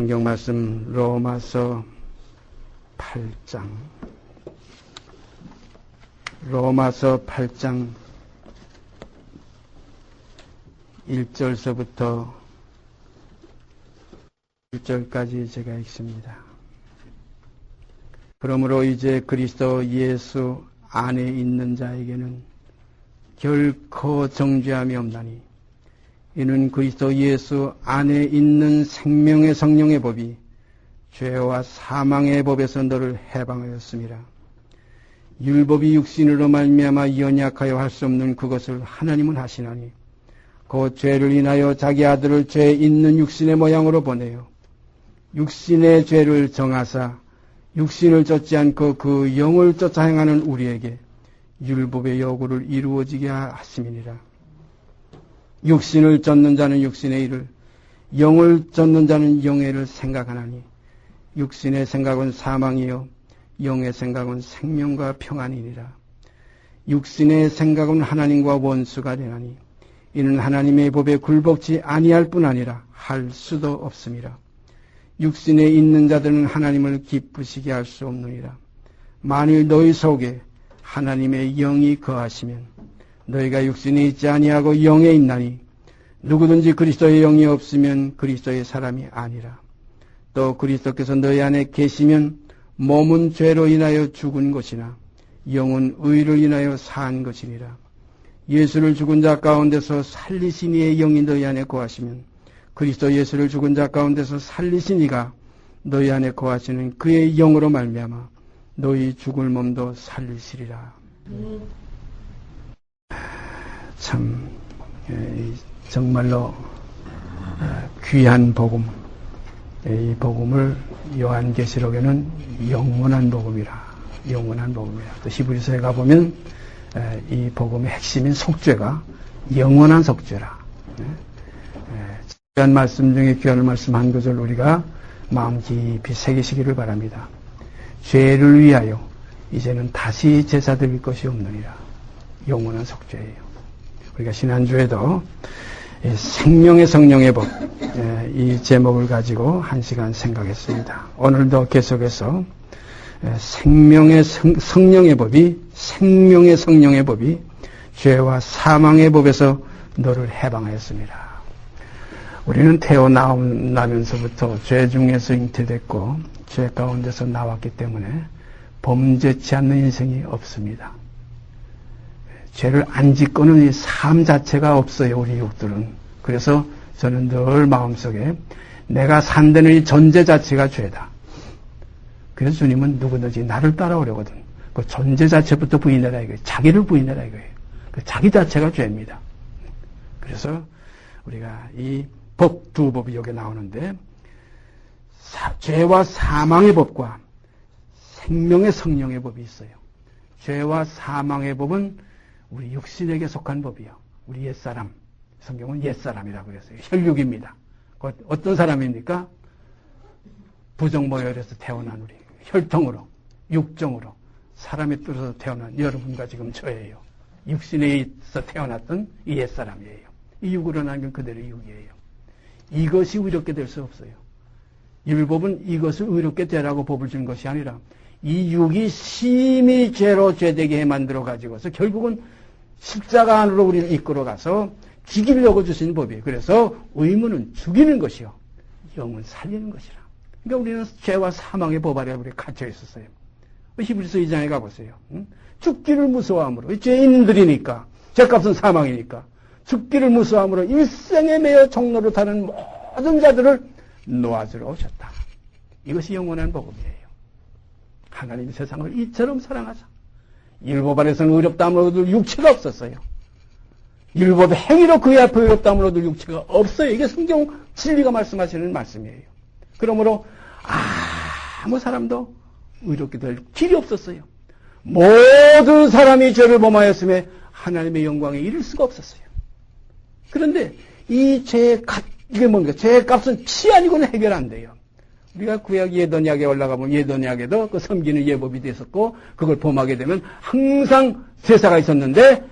성경 말씀 로마서 8장 1절서부터 1절까지 제가 읽습니다. 그러므로 이제 그리스도 예수 안에 있는 자에게는 결코 정죄함이 없나니 이는 그리스도 예수 안에 있는 생명의 성령의 법이 죄와 사망의 법에서 너를 해방하였습니다. 율법이 육신으로 말미암아 연약하여 할 수 없는 그것을 하나님은 하시나니 그 죄를 인하여 자기 아들을 죄 있는 육신의 모양으로 보내요. 육신의 죄를 정하사 육신을 쫓지 않고 그 영을 쫓아 행하는 우리에게 율법의 요구를 이루어지게 하심이니라. 육신을 쫓는 자는 육신의 일을, 영을 쫓는 자는 영의 일을 생각하나니 육신의 생각은 사망이요 영의 생각은 생명과 평안이니라. 육신의 생각은 하나님과 원수가 되나니 이는 하나님의 법에 굴복지 아니할 뿐 아니라 할 수도 없음이라. 육신에 있는 자들은 하나님을 기쁘시게 할 수 없느니라. 만일 너희 속에 하나님의 영이 거하시면 너희가 육신에 있지 아니하고 영에 있나니 누구든지 그리스도의 영이 없으면 그리스도의 사람이 아니라. 또 그리스도께서 너희 안에 계시면 몸은 죄로 인하여 죽은 것이나 영은 의를 인하여 산 것이니라. 예수를 죽은 자 가운데서 살리신 이의 영이 너희 안에 거하시면 그리스도 예수를 죽은 자 가운데서 살리신 이가 너희 안에 거하시는 그의 영으로 말미암아 너희 죽을 몸도 살리시리라. 참 정말로 귀한 복음, 이 복음을 요한계시록에는 영원한 복음이라. 또 히브리서에 가보면 이 복음의 핵심인 속죄가 영원한 속죄라. 귀한 말씀 중에 귀한 말씀 한 구절 우리가 마음 깊이 새기시기를 바랍니다. 죄를 위하여 이제는 다시 제사 드릴 것이 없느니라. 영원한 속죄예요. 우리가 지난주에도 생명의 성령의 법, 이 제목을 가지고 한 시간 생각했습니다. 오늘도 계속해서 생명의 성령의 법이 죄와 사망의 법에서 너를 해방하였습니다. 우리는 태어나면서부터 죄 중에서 잉태됐고 죄 가운데서 나왔기 때문에 범죄치 않는 인생이 없습니다. 죄를 안 짓고는 이 삶 자체가 없어요, 우리 육들은. 그래서 저는 늘 마음속에 내가 산다는 이 존재 자체가 죄다. 그래서 주님은 누구든지 나를 따라오려거든. 그 존재 자체부터 부인해라 이거예요. 자기를 부인해라 이거예요. 그 자기 자체가 죄입니다. 그래서 우리가 이 법, 두 법이 여기 나오는데 죄와 사망의 법과 생명의 성령의 법이 있어요. 죄와 사망의 법은 우리 육신에게 속한 법이요. 우리 옛사람. 성경은 옛사람이라고 그랬어요. 혈육입니다. 어떤 사람입니까? 부정모혈에서 태어난 우리. 혈통으로, 육정으로, 사람의 뜻으로 태어난 여러분과 지금 저예요. 육신에 있어 태어났던 이 옛사람이에요. 이 육으로 난 건 그대로 육이에요. 이것이 의롭게 될 수 없어요. 율법은 이것을 의롭게 되라고 법을 준 것이 아니라 이 육이 심히 죄로 죄되게 만들어 가지고서 결국은 십자가 안으로 우리를 이끌어가서 죽이려고 주신 법이에요. 그래서 의무는 죽이는 것이요. 영은 살리는 것이라. 그러니까 우리는 죄와 사망의 법 아래 우리 갇혀 있었어요. 히브리서 2장에 가보세요. 죽기를 무서워함으로. 죄인들이니까. 죄값은 사망이니까. 죽기를 무서워함으로 일생에 매여 종로로 타는 모든 자들을 놓아주러 오셨다. 이것이 영원한 복음이에요. 하나님이 세상을 이처럼 사랑하사 율법 안에서는 의롭다함을 얻을 육체가 없었어요. 율법의 행위로 그의 앞에 의롭다함을 얻을 육체가 없어요. 이게 성경 진리가 말씀하시는 말씀이에요. 그러므로 아무 사람도 의롭게 될 길이 없었어요. 모든 사람이 죄를 범하였음에 하나님의 영광에 이를 수가 없었어요. 그런데 이 죄의 값, 이게 뭔가 죄의 값은 피 아니고는 해결 안 돼요. 우리가 구약 예언약에 올라가면 예언약에도 그 섬기는 예법이 됐었고 그걸 범하게 되면 항상 제사가 있었는데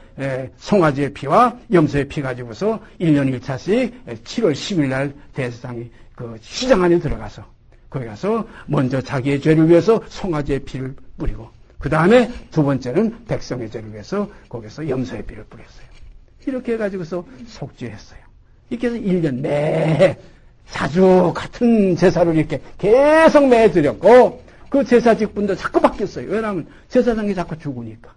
송아지의 피와 염소의 피 가지고서 1년 1차씩 7월 10일 날 대제사장이 그 시장 안에 들어가서 거기 가서 먼저 자기의 죄를 위해서 송아지의 피를 뿌리고 그 다음에 두 번째는 백성의 죄를 위해서 거기서 염소의 피를 뿌렸어요. 이렇게 해가지고서 속죄했어요. 이렇게 해서 1년 매해 자주 같은 제사를 이렇게 계속 매해 드렸고 그 제사 직분도 자꾸 바뀌었어요. 왜냐하면 제사장이 자꾸 죽으니까.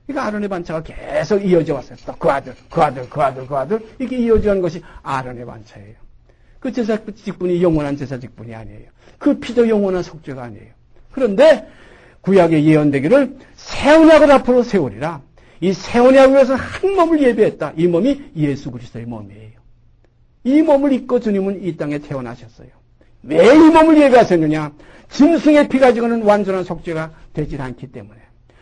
그러니까 아론의 반차가 계속 이어져 왔어요. 또 그 아들, 그 아들, 그 아들, 그 아들 이렇게 이어져 온 것이 아론의 반차예요. 그 제사 직분이 영원한 제사 직분이 아니에요. 그 피도 영원한 속죄가 아니에요. 그런데 구약에 예언되기를 새 언약을 앞으로 세우리라. 이 새 언약을 위해서 한 몸을 예배했다. 이 몸이 예수 그리스도의 몸이에요. 이 몸을 입고 주님은 이 땅에 태어나셨어요. 왜 이 몸을 예배하셨느냐? 짐승의 피 가지고는 완전한 속죄가 되질 않기 때문에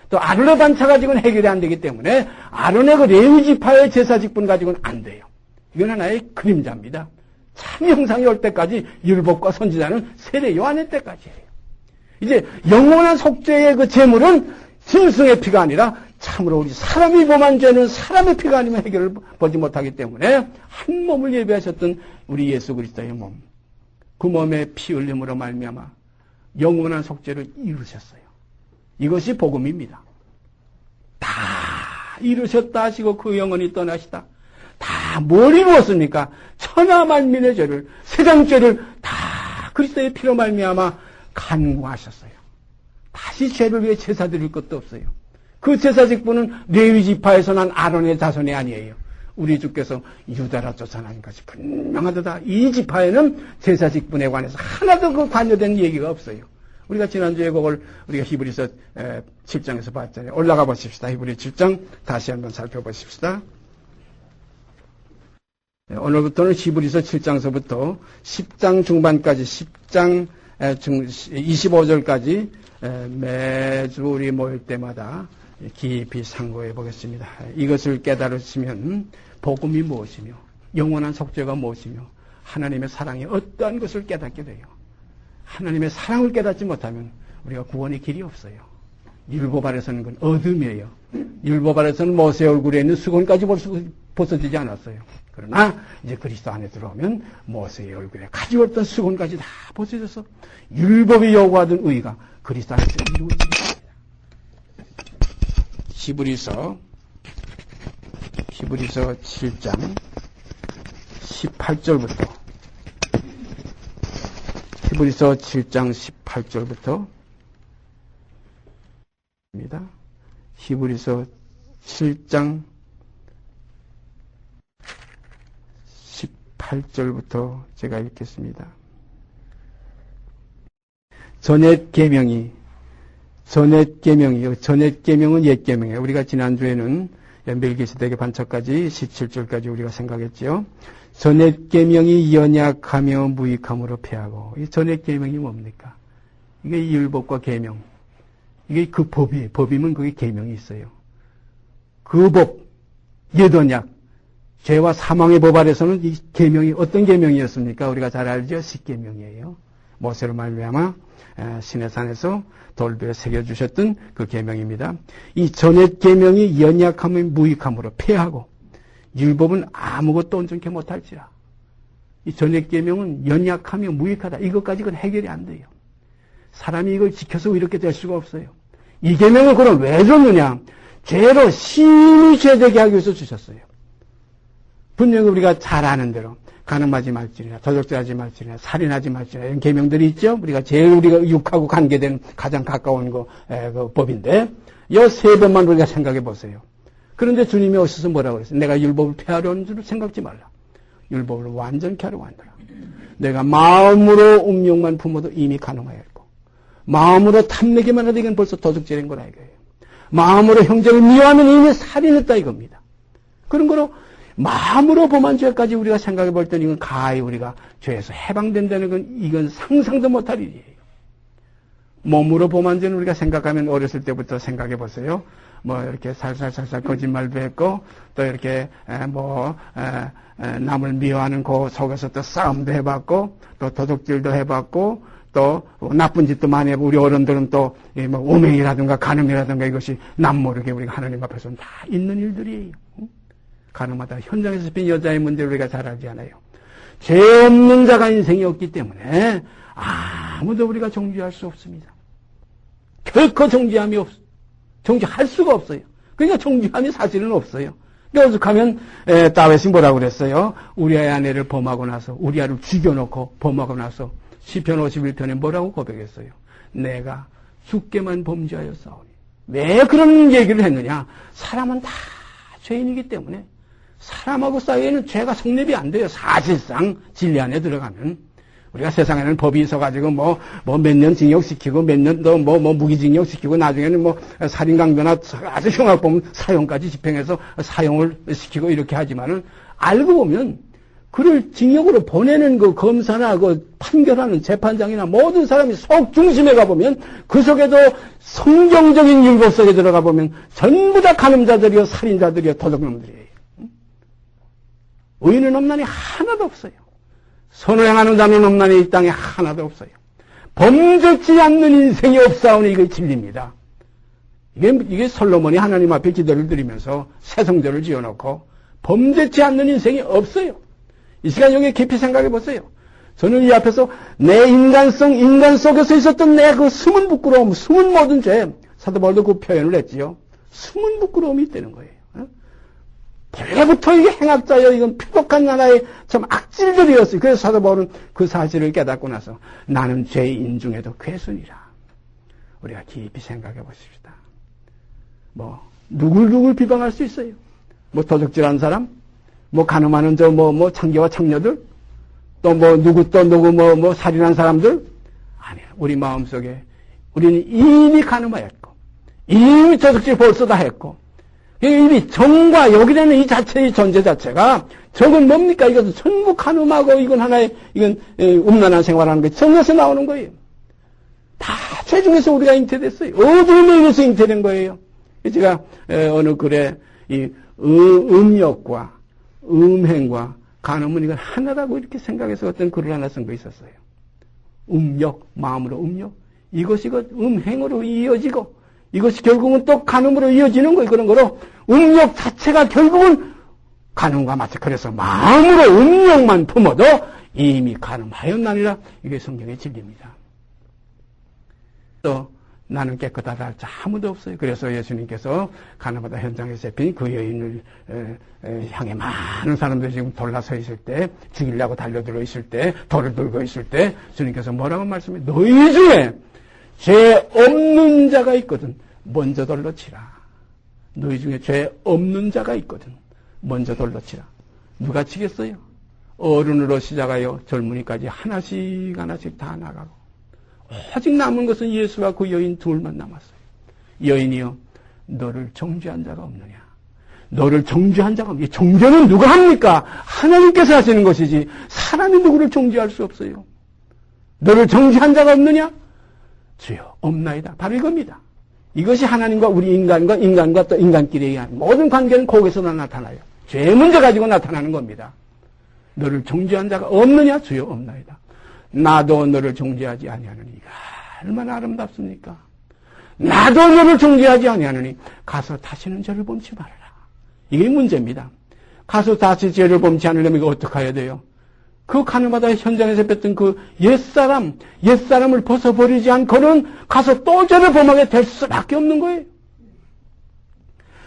또 아론의 반차 가지고는 해결이 안 되기 때문에 아론의 그 레위 지파의 제사 직분 가지고는 안 돼요. 이건 하나의 그림자입니다. 참 형상이 올 때까지 율법과 선지자는 세례 요한의 때까지예요. 이제 영원한 속죄의 그 제물은 짐승의 피가 아니라 참으로 우리 사람이 범한 죄는 사람의 피가 아니면 해결을 보지 못하기 때문에 한 몸을 예배하셨던 우리 예수 그리스도의 몸, 그 몸의 피 흘림으로 말미암아 영원한 속죄를 이루셨어요. 이것이 복음입니다. 다 이루셨다 하시고 그 영원히 떠나시다. 다 뭘 이루었습니까? 천하 만민의 죄를, 세상 죄를 다 그리스도의 피로 말미암아 간구하셨어요. 다시 죄를 위해 제사 드릴 것도 없어요. 그 제사 직분은 레위 지파에서 난 아론의 자손이 아니에요. 우리 주께서 유다라 쫓아난 것이 분명하다. 이 지파에는 제사 직분에 관해서 하나도 그 관여된 얘기가 없어요. 우리가 지난주에 그걸 우리가 히브리서 7장에서 봤잖아요. 올라가 보십시다. 히브리 7장 다시 한번 살펴보십시다. 오늘부터는 히브리서 7장서부터 10장 중반까지 10장 25절까지 매주 우리 모일 때마다 깊이 상고해 보겠습니다. 이것을 깨달으시면 복음이 무엇이며 영원한 속죄가 무엇이며 하나님의 사랑이 어떠한 것을 깨닫게 돼요. 하나님의 사랑을 깨닫지 못하면 우리가 구원의 길이 없어요. 율법 아래서는 건 어둠이에요. 율법 아래서는 모세 얼굴에 있는 수건까지 벗어지지 않았어요. 그러나 이제 그리스도 안에 들어오면 모세의 얼굴에 가지고 있던 수건까지 다 벗어져서 율법이 요구하던 의가 그리스도 안에서 이루어집니다. 히브리서 7장 18절부터 히브리서 7장 18절부터 입니다. 히브리서 7장 18절부터 제가 읽겠습니다. 전옛 계명은 옛 계명이에요. 우리가 지난주에는 멜기세덱의 반차까지 17절까지 우리가 생각했지요. 전옛 계명이 연약하며 무익함으로 패하고, 이 전옛 계명이 뭡니까? 이게 율법과 계명. 이게 그 법이에요. 법이면 그게 계명이 있어요. 그 법, 옛 언약, 죄와 사망의 법 아래서는 이 계명이 어떤 계명이었습니까? 우리가 잘 알죠. 십계명이에요. 모세로 말미암아 시내산에서 돌배에 새겨주셨던 그 계명입니다. 이 전옛 계명이 연약함의 무익함으로 패하고 율법은 아무것도 온전케 못할지라. 이 전옛 계명은 연약하며 무익하다. 이것까지는 해결이 안 돼요. 사람이 이걸 지켜서 이렇게 될 수가 없어요. 이 계명을 그럼 왜 줬느냐? 죄로 심히 죄되게 하기 위해서 주셨어요. 분명히 우리가 잘 아는 대로 간음하지 말지니라, 도적질하지 말지니라, 살인하지 말지니라 이런 계명들이 있죠. 우리가 제일 우리가 육하고 관계된 가장 가까운 그 법인데 이 세 번만 우리가 생각해 보세요. 그런데 주님이 오셔서 뭐라고 그랬어요? 내가 율법을 폐하려는 줄 생각지 말라. 율법을 완전케 하려고 한다. 내가 마음으로 음욕만 품어도 이미 간음하였고 마음으로 탐내기만 하도 이건 벌써 도둑질인 거라 이거예요. 마음으로 형제를 미워하면 이미 살인했다 이겁니다. 그런 거로 마음으로 범한 죄까지 우리가 생각해 볼 때는 이건 가히 우리가 죄에서 해방된다는 건 이건 상상도 못할 일이에요. 몸으로 범한 죄는 우리가 생각하면 어렸을 때부터 생각해 보세요. 뭐 이렇게 살살살살 거짓말도 했고 또 이렇게 남을 미워하는 그 속에서 또 싸움도 해봤고 또 도둑질도 해봤고 또 나쁜 짓도 많이 해보고 우리 어른들은 또 뭐 오맹이라든가 간음이라든가 이것이 남 모르게 우리가 하나님 앞에서는 다 있는 일들이에요. 가늠하다 현장에서 빈 여자의 문제를 우리가 잘 알지 않아요. 죄 없는 자가 인생이 없기 때문에 아무도 우리가 정죄할 수 없습니다. 결코 정죄할 수가 없어요. 그러니까 정죄함이 사실은 없어요. 그러니까 오죽하면 다윗이 뭐라고 그랬어요? 우리아의 아내를 범하고 나서 우리아를 죽여놓고 범하고 나서 시편 51편에 뭐라고 고백했어요? 내가 죽게만 범죄하였사오니. 왜 그런 얘기를 했느냐? 사람은 다 죄인이기 때문에 사람하고 사이에는 죄가 성립이 안 돼요. 사실상 진리 안에 들어가면. 우리가 세상에는 법이 있어가지고 몇 년 징역시키고 몇 년 더 무기징역시키고 나중에는 살인강도나 아주 흉악범 사형까지 집행해서 사형을 시키고 이렇게 하지만은 알고 보면 그를 징역으로 보내는 그 검사나 그 판결하는 재판장이나 모든 사람이 속 중심에 가보면 그 속에도 성경적인 율법 속에 들어가 보면 전부 다 간음자들이요, 살인자들이요, 도둑놈들이에요. 의인은 없나니 하나도 없어요. 선을 행하는 자는 없나니 이 땅에 하나도 없어요. 범죄치 않는 인생이 없사오니 이게 진리입니다. 이게 솔로몬이 하나님 앞에 기도를 드리면서 새성전을 지어놓고 범죄치 않는 인생이 없어요. 이 시간 여기 깊이 생각해 보세요. 저는 이 앞에서 내 인간 속에서 있었던 내 그 숨은 부끄러움, 숨은 모든 죄, 사도 바울도 그 표현을 했지요. 숨은 부끄러움이 있다는 거예요. 본래부터 이게 행악자여, 이건 표독한 하나의 참 악질들이었어요. 그래서 사도 바울은 그 사실을 깨닫고 나서 나는 죄인 중에도 괴순이라. 우리가 깊이 생각해 보십시다. 누굴 비방할 수 있어요? 도적질한 사람? 간음하는 창녀와 창녀들? 누구 살인한 사람들? 아니야. 우리 마음속에 우리는 이미 간음하였고, 이미 도적질 벌써 다 했고, 이미 정과 여기라는 이 자체의 존재 자체가 저건 뭡니까? 이것은 전부 간음하고 이건 하나의 음란한 생활하는 게 정에서 나오는 거예요. 다 죄 중에서 우리가 잉태됐어요. 어둠에 의해서 잉태된 거예요. 제가 어느 글에 이 음욕과 음행과 간음은 이건 하나라고 이렇게 생각해서 어떤 글을 하나 쓴 거 있었어요. 음욕, 마음으로 음욕, 이것이 음행으로 이어지고 이것이 결국은 또 간음으로 이어지는 거예요. 그런 거로 음욕 자체가 결국은 간음과 마치. 그래서 마음으로 음욕만 품어도 이미 간음하였나니라. 이게 성경의 진리입니다. 또 나는 깨끗하다 할 자 아무도 없어요. 그래서 예수님께서 가나바다 현장에 잡힌 그 여인을 향해 많은 사람들이 지금 돌아서 있을 때, 죽이려고 달려들어 있을 때, 돌을 들고 있을 때 주님께서 뭐라고 말씀해요? 너희 중에 죄 없는 자가 있거든 먼저 돌로 치라. 너희 중에 죄 없는 자가 있거든 먼저 돌로 치라. 누가 치겠어요? 어른으로 시작하여 젊은이까지 하나씩 다 나가고 오직 남은 것은 예수와 그 여인 둘만 남았어요. 여인이여, 너를 정죄한 자가 없느냐? 너를 정죄한 자가 없느냐? 정죄는 누가 합니까? 하나님께서 하시는 것이지 사람이 누구를 정죄할 수 없어요. 너를 정죄한 자가 없느냐? 주여 없나이다. 바로 이겁니다. 이것이 하나님과 우리 인간과 또 인간끼리의 모든 관계는 거기서 나타나요. 죄 문제 가지고 나타나는 겁니다. 너를 정죄한 자가 없느냐? 주여 없나이다. 나도 너를 정죄하지 아니하느니. 이가 얼마나 아름답습니까? 나도 너를 정죄하지 아니하느니 가서 다시는 죄를 범치 말아라. 이게 문제입니다. 가서 다시 죄를 범치 않으려면 이거 어떻게 해야 돼요? 그 가늠하다 현장에서 뺐던 그 옛사람을 벗어버리지 않고는 가서 또 죄를 범하게 될 수밖에 없는 거예요.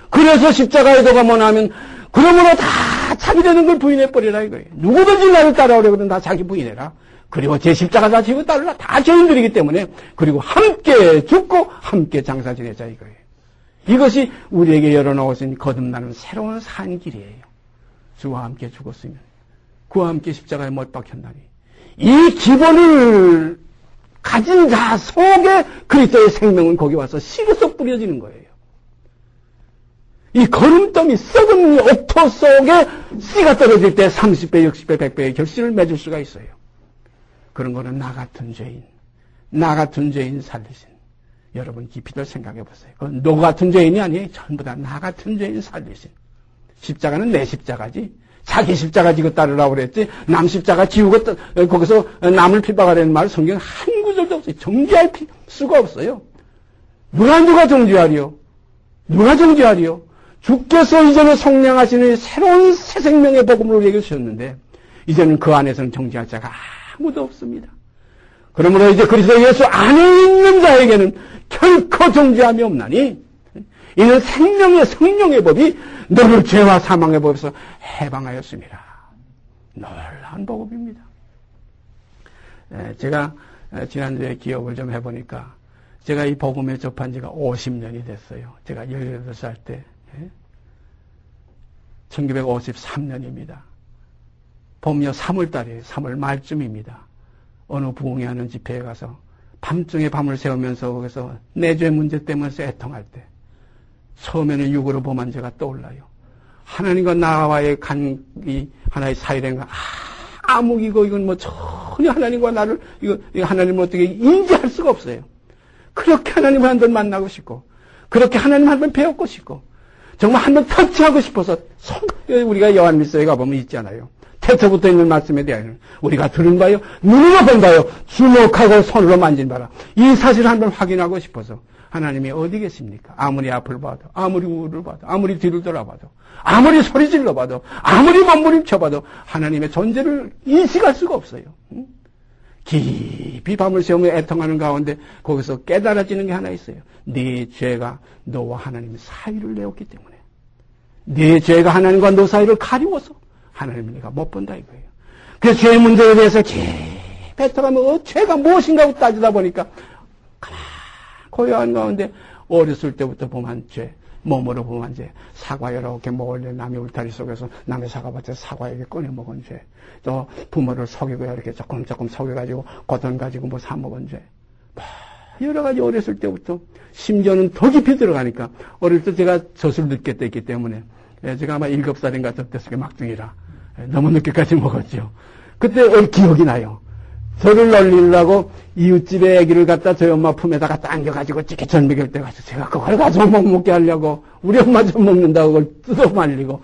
그래서 십자가에 도가 뭐냐면 그러므로 다 자기 되는 걸 부인해버리라 이거예요. 누구든지 나를 따라오려고 그러면 다 자기 부인해라. 그리고 제 십자가 다 지고 따르라. 다 죄인들이기 때문에. 그리고 함께 죽고 함께 장사 지내자 이거예요. 이것이 우리에게 열어놓으신 거듭나는 새로운 산길이에요. 주와 함께 죽었으면 그와 함께 십자가에 못 박혔나니 이 기본을 가진 자 속에 그리스도의 생명은 거기 와서 씨로서 뿌려지는 거예요. 이 거름더미 썩은 옥토 속에 씨가 떨어질 때 30배, 60배, 100배의 결실을 맺을 수가 있어요. 그런 거는 나 같은 죄인 살리신. 여러분 깊이들 생각해 보세요. 그건 너 같은 죄인이 아니에요. 전부 다 나 같은 죄인 살리신. 십자가는 내 십자가지. 자기 십자가 지고 따르라고 그랬지. 남 십자가 지우고 거기서 남을 핍박하라는 말 성경 한 구절도 없어요. 정죄할 수가 없어요. 누가 정죄하리요? 누가 정죄하리요? 주께서 이전에 성령하시는 새로운 새 생명의 복음을 우리에게 주셨는데 이제는 그 안에서는 정죄할 자가 아무도 없습니다. 그러므로 이제 그리스도 예수 안에 있는 자에게는 결코 정죄함이 없나니 이는 생명의 성령의 법이 너를 죄와 사망의 법에서 해방하였습니다. 놀라운 복음입니다. 제가 지난주에 기억을 좀 해보니까 제가 이 복음에 접한 지가 50년이 됐어요. 제가 18살 때 1953년입니다. 봄요 3월달이에요. 3월 말쯤입니다. 어느 부흥회하는 집회에 가서 밤중에 밤을 새우면서 거기서 내 죄 문제 때문에 애통할 때 처음에는 육으로 범한 죄가 떠올라요. 하나님과 나와의 이 하나의 사이된가 암흑이고 이건 뭐 전혀 하나님과 나를 이거 하나님을 어떻게 인지할 수가 없어요. 그렇게 하나님을 한 번 만나고 싶고 그렇게 하나님 한 번 배웠고 싶고 정말 한 번 터치하고 싶어서 우리가 요한일서에 가보면 있잖아요. 태초부터 있는 말씀에 대하여는 우리가 들은 바요, 눈으로 본 바요, 주목하고 손으로 만진 바라. 이 사실을 한번 확인하고 싶어서 하나님이 어디 계십니까? 아무리 앞을 봐도, 아무리 우를 봐도, 아무리 뒤를 돌아봐도, 아무리 소리질러 봐도, 아무리 몸부림쳐 봐도 하나님의 존재를 인식할 수가 없어요. 깊이 밤을 새우며 애통하는 가운데 거기서 깨달아지는 게 하나 있어요. 네 죄가 너와 하나님의 사이를 내었기 때문에 네 죄가 하나님과 너 사이를 가리워서 하나님을 네가 못 본다 이거예요. 그래서 죄의 문제에 대해서 뱉어가면 죄가 무엇인가 하고 따지다 보니까 고요한 가운데 어렸을 때부터 범한 죄, 몸으로 범한 죄, 사과 19개 먹을래 남의 울타리 속에서 남의 사과밭에서 사과 1개 꺼내 먹은 죄, 또 부모를 속이고 이렇게 조금 속여가지고 고돈 가지고 뭐 사먹은 죄, 여러 가지 어렸을 때부터 심지어는 더 깊이 들어가니까 어릴 때 제가 젖을 늦게 뗐기 때문에 제가 아마 7살인가 젖됐을 게 막둥이라 너무 늦게까지 먹었죠. 그때 기억이 나요. 저를 놀리려고 이웃집에 아기를 갖다 저희 엄마 품에다가 당겨가지고 찌개 전 먹일 때 가서 제가 그걸 가지고 못 먹게 하려고 우리 엄마 좀 먹는다고 그걸 뜯어 말리고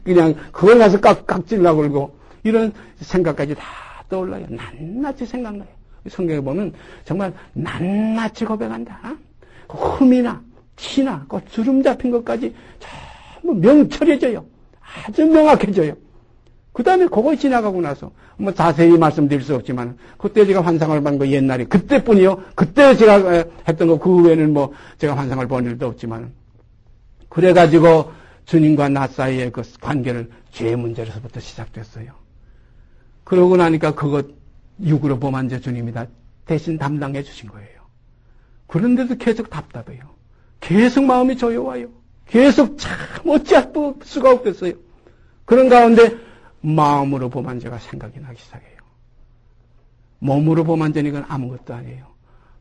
그냥 그걸 가서 깍질라고 그러고 이런 생각까지 다 떠올라요. 낱낱이 생각나요. 성경에 보면 정말 낱낱이 고백한다. 그 흠이나 티나 그 주름 잡힌 것까지 전부 명철해져요. 아주 명확해져요. 그 다음에 그거 지나가고 나서 뭐 자세히 말씀드릴 수 없지만 그때 제가 환상을 본 거 옛날에 그때뿐이요. 그때 제가 했던 거 그 외에는 뭐 제가 환상을 본 일도 없지만 그래가지고 주님과 나 사이의 그 관계는 죄의 문제로서부터 시작됐어요. 그러고 나니까 그것 육으로 범한 죄 주님이 다 대신 담당해 주신 거예요. 그런데도 계속 답답해요. 계속 마음이 조여와요. 계속 참 어찌할 수가 없겠어요. 그런 가운데 마음으로 범한 죄가 생각이 나기 시작해요. 몸으로 범한 죄는 이건 아무것도 아니에요.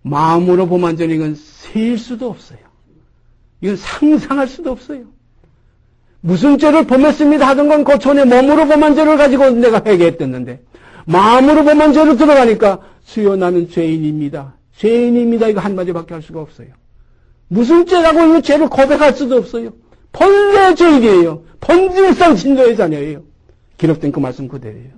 마음으로 범한 죄는 이건 셀 수도 없어요. 이건 상상할 수도 없어요. 무슨 죄를 범했습니다 하던 건 그 전에 몸으로 범한 죄를 가지고 내가 회개했댔는데 마음으로 범한 죄로 들어가니까 주여 나는 죄인입니다. 죄인입니다. 이거 한마디밖에 할 수가 없어요. 무슨 죄라고 이 죄를 고백할 수도 없어요. 본래 죄인이에요. 본질상 진노의 자녀예요. 기록된 그 말씀 그대로예요.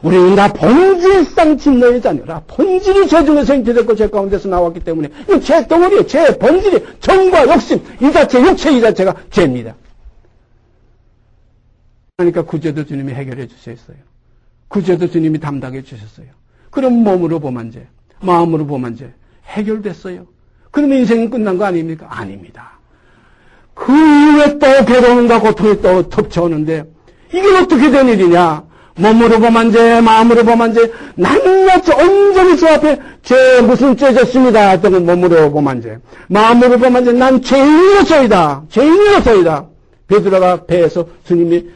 우리는 다 본질상 진노의 자녀라. 본질이 죄 중에서 잉태됐고 죄 가운데서 나왔기 때문에 이 죄 덩어리에 죄 본질이 정과 욕심 이 자체 육체 이 자체가 죄입니다. 그러니까 구제도 주님이 해결해 주셨어요. 구제도 주님이 담당해 주셨어요. 그럼 몸으로 범한 죄, 마음으로 범한 죄 해결됐어요. 그러면 인생은 끝난 거 아닙니까? 아닙니다. 그 이후에 또 괴로움과 고통이 또 덮쳐오는데 이게 어떻게 된 일이냐? 몸으로 범한 죄, 마음으로 범한 죄, 낱낱이 온전히 저 앞에 죄 무슨 죄 졌습니다 했던 건 몸으로 범한 죄, 마음으로 범한 죄, 난 죄인으로서이다. 죄인으로서이다. 베드로가 배에서 주님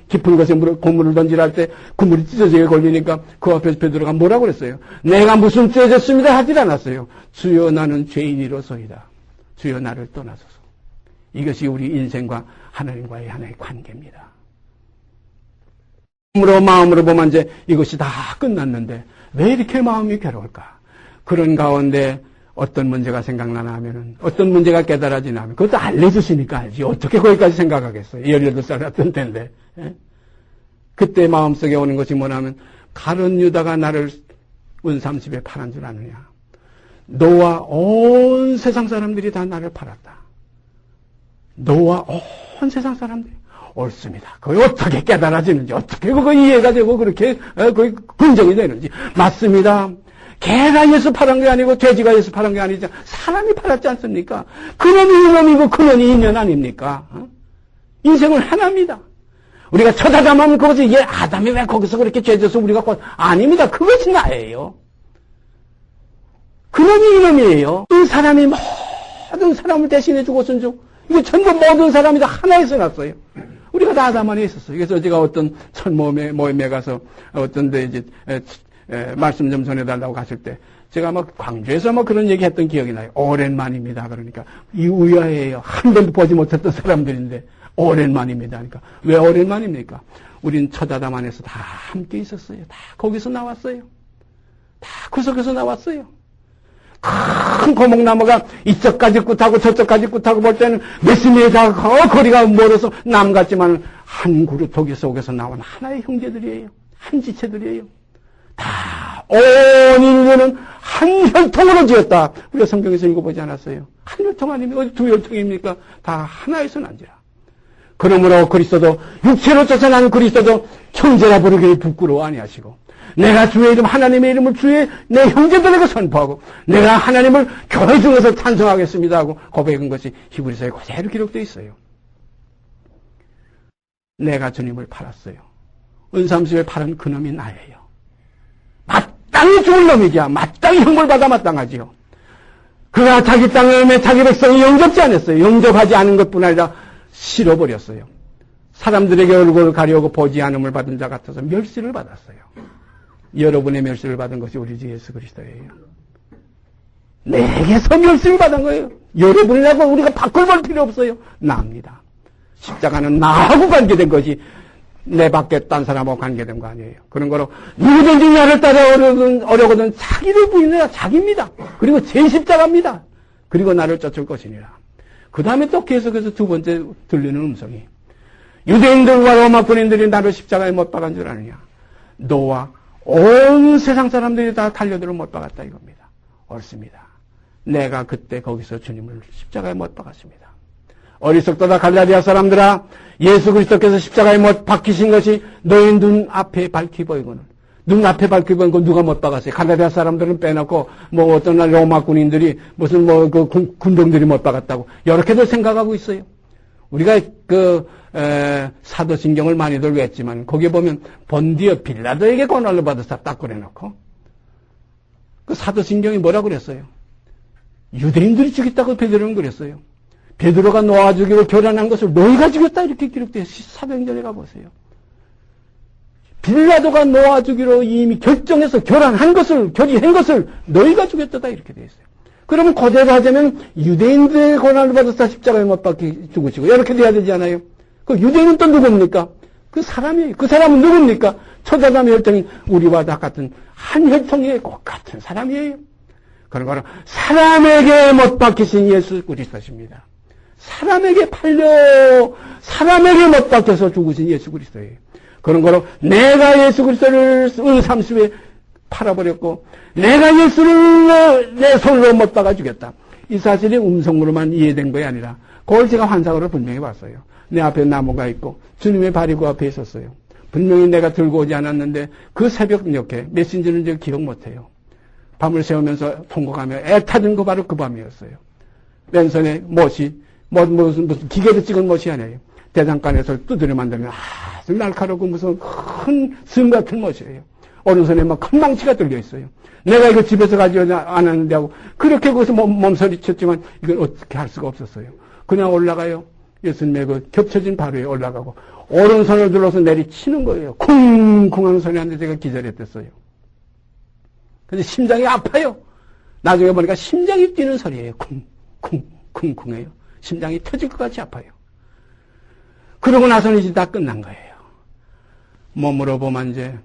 깊은 곳에 고물을 던지라 할 때 그물이 찢어지게 걸리니까 그 앞에서 베드로가 뭐라고 그랬어요? 내가 무슨 죄 졌습니다 하질 않았어요. 주여 나는 죄인이로서이다. 주여 나를 떠나소서. 이것이 우리 인생과 하나님과의 하나의 관계입니다. 몸으로 마음으로 범한 죄 이것이 다 끝났는데 왜 이렇게 마음이 괴로울까? 그런 가운데 어떤 문제가 생각나나 하면은 어떤 문제가 깨달아지나 하면 그것도 알려주시니까 알지. 어떻게 거기까지 생각하겠어요. 18살 같은 때인데. 예? 그때 마음속에 오는 것이 뭐냐면 가룟 유다가 나를 은30에 팔은 줄 아느냐. 너와 온 세상 사람들이 다 나를 팔았다. 너와 온 세상 사람들이 옳습니다. 그게 어떻게 깨달아지는지, 어떻게 그거 이해가 되고 그렇게 그게 긍정이 되는지. 맞습니다. 개가 예수 팔은 게 아니고 돼지가 예수 팔은 게 아니죠. 사람이 팔았지 않습니까? 그놈이 이놈이고 그놈이 인연 아닙니까? 인생은 하나입니다. 우리가 쳐다보면 그것이 아담이 왜 거기서 그렇게 죄져서 우리가 아닙니다. 그것이 나예요. 그놈이 이놈이에요. 이 사람이 모든 사람을 대신해 주고선 주. 이거 전부 모든 사람이 다 하나에서 났어요. 우리가 다 아담 안에 있었어요. 그래서 제가 어떤 모임에 가서 어떤 데 이제 말씀 좀 전해달라고 갔을 때 제가 막 광주에서 뭐 그런 얘기 했던 기억이 나요. 오랜만입니다. 그러니까 이 의아해요. 한 번도 보지 못했던 사람들인데 오랜만입니다. 그러니까 왜 오랜만입니까? 우린 첫 아담 안에서 다 함께 있었어요. 다 거기서 나왔어요. 다 그 속에서 나왔어요. 큰 고목나무가 이쪽까지 굿하고 저쪽까지 굿하고 볼 때는 몇십 미터 거리가 멀어서 남 같지만 한 그루 토기 속에서 나온 하나의 형제들이에요. 한 지체들이에요. 다 온 인류는 한 혈통으로 지었다. 우리가 성경에서 읽어보지 않았어요. 한 혈통 아닙니까? 어디 두 혈통입니까? 다 하나에서 난지라. 그러므로 그리스도도 육체로 쫓아난 그리스도도 형제라 부르기를 부끄러워 아니하시고 내가 주의 이름 하나님의 이름을 주의 내 형제들에게 선포하고 내가 하나님을 교회 중에서 찬송하겠습니다 하고 고백한 것이 히브리서에 그대로 기록되어 있어요. 내가 주님을 팔았어요. 은삼수에 팔은 그놈이 나예요. 마땅히 죽을 놈이기야. 마땅히 형벌받아 마땅하지요. 그가 자기 땅에 자기 백성이 영접지 않았어요. 영접하지 않은 것뿐 아니라 실어버렸어요. 사람들에게 얼굴을 가려고 보지 않음을 받은 자 같아서 멸시를 받았어요. 여러분의 멸시를 받은 것이 우리 주 예수 그리스도예요. 내게서 멸시를 받은 거예요. 여러분이라고 우리가 바꿀 볼 필요 없어요. 나입니다. 십자가는 나하고 관계된 것이 내 밖에 딴 사람하고 관계된 거 아니에요. 그런 거로 누구든지 나를 따라 어려거든 자기를 부인해야 자기입니다. 그리고 제 십자가입니다. 그리고 나를 쫓을 것이니라. 그 다음에 또 계속해서 두 번째 들리는 음성이 유대인들과 로마 군인들이 나를 십자가에 못 박은 줄 아느냐. 너와 온 세상 사람들이 다 달려들어 못 박았다 이겁니다. 옳습니다. 내가 그때 거기서 주님을 십자가에 못 박았습니다. 어리석도다 갈라디아 사람들아, 예수 그리스도께서 십자가에 못 박히신 것이 너희 눈 앞에 밝히 보이고는 눈 앞에 밝히 보이고 누가 못 박았어요? 갈라디아 사람들은 빼놓고 뭐 어떤 날 로마 군인들이 무슨 뭐 그 군병들이 못 박았다고 이렇게들 생각하고 있어요. 우리가 사도신경을 많이들 외웠지만 거기에 보면 본디어 빌라도에게 고난을 받아서 딱 그래놓고 그 사도신경이 뭐라고 그랬어요? 유대인들이 죽였다고 베드로는 그랬어요. 베드로가 놓아 주기로 결단한 것을 너희가 죽였다 이렇게 기록되어 사도행전에 가보세요. 빌라도가 놓아 주기로 이미 결정해서 결단한 것을 결의한 것을 너희가 죽였다 이렇게 되어 있어요. 그러면 그대로 하자면 유대인들의 고난을 받아서 십자가에 못 박히 죽으시고 이렇게 돼야 되지 않아요? 그 유대인은 또 누굽니까? 그 사람이에요. 그 사람은 누굽니까? 초자담의 혈통이 우리와 다 같은 한 혈통의 꼭 같은 사람이에요. 그런 거는 사람에게 못 박히신 예수 그리스도십니다. 사람에게 팔려 사람에게 못 박혀서 죽으신 예수 그리스도예요. 그런 거로 내가 예수 그리스도를 은삼수에 팔아버렸고 내가 예수를 내 손으로 못 박아 주겠다. 이 사실이 음성으로만 이해된 것이 아니라 그걸 제가 환상으로 분명히 봤어요. 내 앞에 나무가 있고 주님의 발이 그 앞에 있었어요. 분명히 내가 들고 오지 않았는데 그 새벽 이렇게 메신저는 제가 기억 못해요. 밤을 새우면서 통곡하며 애타던 거 바로 그 밤이었어요. 왼손에 못이 무슨 기계로 찍은 못이 아니에요. 대장간에서 두드려 만들면 아주 날카롭고 무슨 큰 슴 같은 못이에요. 오른손에 막 큰 망치가 들려 있어요. 내가 이거 집에서 가지고 안 하는데 하고 그렇게 거기서 몸서리 쳤지만 이걸 어떻게 할 수가 없었어요. 그냥 올라가요. 예수님의 그 겹쳐진 바로에 올라가고 오른손을 들어서 내리치는 거예요. 쿵쿵 하는 소리 하는데 제가 기절했댔어요. 근데 심장이 아파요. 나중에 보니까 심장이 뛰는 소리예요. 쿵쿵쿵쿵 해요. 심장이 터질 것 같이 아파요. 그러고 나서는 이제 다 끝난 거예요. 몸으로 보면 이제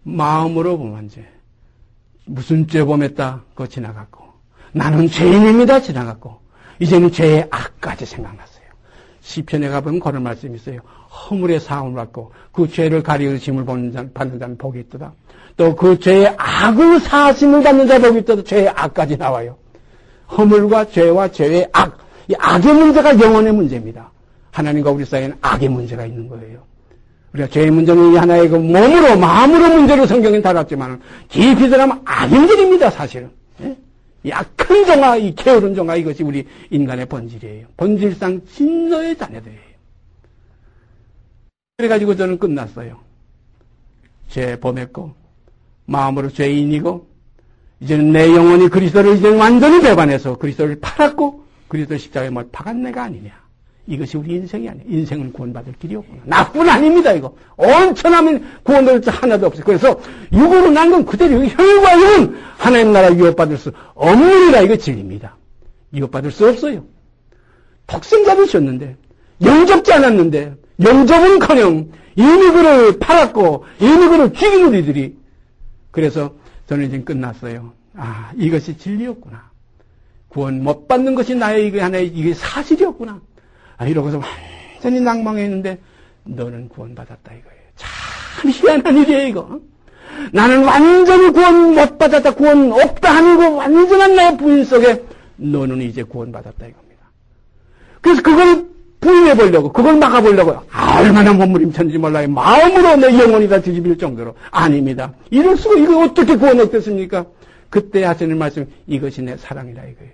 마음으로 보면 이제 무슨 죄 범했다 그거 지나갔고 나는 죄인입니다 지나갔고 이제는 죄의 악까지 생각났어요. 시편에 가보면 그런 말씀이 있어요. 허물의 사함을 받고 그 죄를 가리울 짐을 받는 자는 복이 있도다. 또 그 죄의 악을 사심을 받는 자 복이 있도다. 죄의 악까지 나와요. 허물과 죄와 죄의 악, 이 악의 문제가 영혼의 문제입니다. 하나님과 우리 사이에는 악의 문제가 있는 거예요. 우리가 죄의 문제는 하나의 그 몸으로, 마음으로 문제로 성경에 다뤘지만, 깊이 들어가면 악의 문제입니다, 사실은. 예? 이 악한 종아, 이 게으른 종아, 이것이 우리 인간의 본질이에요. 본질상 진노의 자녀들이에요. 그래가지고 저는 끝났어요. 죄 범했고, 마음으로 죄인이고, 이제는 내 영혼이 그리스도를 이제는 완전히 배반해서 그리스도를 팔았고, 그리스도 십자가에 못 박은 내가 아니냐. 이것이 우리 인생이 아니야. 인생은 구원받을 길이 없구나. 나뿐 아닙니다, 이거. 온천하면 구원받을 자 하나도 없어요. 그래서 육으로 난 건 그대로 혈과 육은 하나님 나라 유업받을 수 없느니라. 이거 진리입니다. 유업받을 수 없어요. 독생 받으셨는데, 영접지 않았는데, 영접은커녕 이미 그를 팔았고, 이미 그를 죽인 우리들이. 그래서 저는 이제 끝났어요. 아, 이것이 진리였구나. 구원 못 받는 것이 나의 이게 하나의 이게 사실이었구나. 아, 이러고서 완전히 낭망했는데 너는 구원받았다 이거예요. 참 희한한 일이에요, 이거. 나는 완전히 구원 못 받았다, 구원 없다 하는 거 완전한 나의 부인 속에 너는 이제 구원받았다 이겁니다. 그래서 그걸 부인해보려고, 그걸 막아보려고 얼마나 몸부림쳤는지 몰라요. 마음으로 내 영혼이 다 뒤집힐 정도로. 아닙니다. 이럴 수가, 이거 어떻게 구원 얻겠습니까? 그때 하시는 말씀, 이것이 내 사랑이다 이거예요.